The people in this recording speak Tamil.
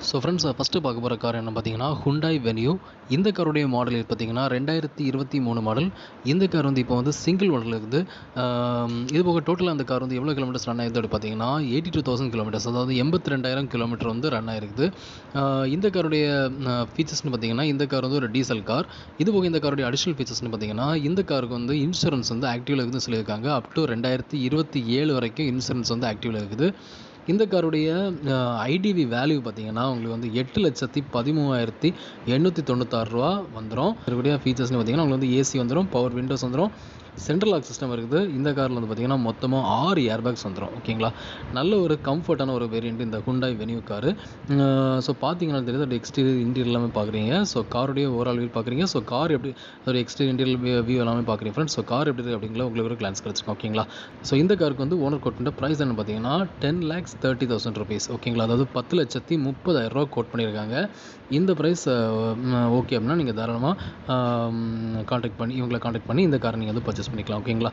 ஸோ ஃப்ரெண்ட்ஸ் ஃபஸ்ட்டு பார்க்க போகிற கார் என்ன பார்த்தீங்கன்னா ஹுண்டாய் வென்யூ. இந்த காருடைய மாடல் பார்த்தீங்கன்னா 2023 மாடல். இந்த கார் வந்து இப்போ வந்து சிங்கிள் ஓனரில் இருக்குது. இது போக டோட்டலாக அந்த கார் வந்து எவ்வளோ கிலோமீட்டர்ஸ் ரன் ஆகிருக்கு பார்த்தீங்கன்னா 82,000 கிலோமீட்டர்ஸ், அதாவது 82,000 கிலோமீட்டர் வந்து ரன் ஆகிருக்குது. இந்த காருடைய ஃபீச்சர்ஸ்னு பார்த்தீங்கன்னா இந்த கார் வந்து ஒரு டீசல் கார். இது போக இந்த காருடைய அடிஷனல் ஃபீச்சர்ஸ்னு பார்த்தீங்கன்னா இந்த காருக்கு வந்து இன்சூரன்ஸ் வந்து ஆக்டிவில் இருக்குதுன்னு சொல்லியிருக்காங்க. அப் டு 2027 வரைக்கும் இன்சூரன்ஸ் வந்து ஆக்டிவில் இருக்குது. இந்த காருடைய ஐடிவி வேல்யூ பார்த்தீங்கன்னா உங்களுக்கு வந்து 8,13,896 வந்துடும். இதனுடைய ஃபீச்சர்ஸ்னு பார்த்தீங்கன்னா உங்களுக்கு வந்து ஏசி வந்துடும், பவர் விண்டோஸ் வந்துடும், சென்ட்ரல் லாக் சிஸ்டம் இருக்குது. இந்த காரில் வந்து பார்த்தீங்கன்னா மொத்தமாக 6 ஏர்பேக்ஸ் வந்துடும். ஓகேங்களா, நல்ல ஒரு கம்ஃபர்ட்டான ஒரு வேரியண்ட் இந்த ஹுண்டாய் வென்யூ காரு. ஸோ பார்த்தீங்கன்னா தெரியுது அது எக்ஸ்டீரியர் இன்டீரியர் எல்லாமே பார்க்குறீங்க. ஸோ காருடைய ஓவரால் வியூ பார்க்குறீங்க. ஸோ கார் எப்படி ஒரு எக்ஸ்டீரியர் இன்டீரியர் வியூ எல்லாமே பார்க்குறீங்க ஃப்ரெண்ட்ஸ். ஸோ கார் எப்படி இருக்குது அப்படிங்கிற உங்களுக்கு ஒரு கிளான்ஸ் கிடச்சிருக்கும். ஓகேங்களா, ஸோ இந்த காருக்கு வந்து ஓனர் கோட் பண்ணுற ப்ரைஸ் என்ன பார்த்தீங்கன்னா 10,30,000 rupees. ஓகேங்களா, அதாவது 10,30,000 கோட் பண்ணியிருக்காங்க. இந்த ப்ரைஸ் ஓகே அப்படின்னா நீங்கள் தாராளமாக இவங்களை காண்டாக்ட் பண்ணி இந்த காரை நீங்கள் வந்து பர்ச்சேஸ் பண்ணிக்கலாம். ஓகேங்களா.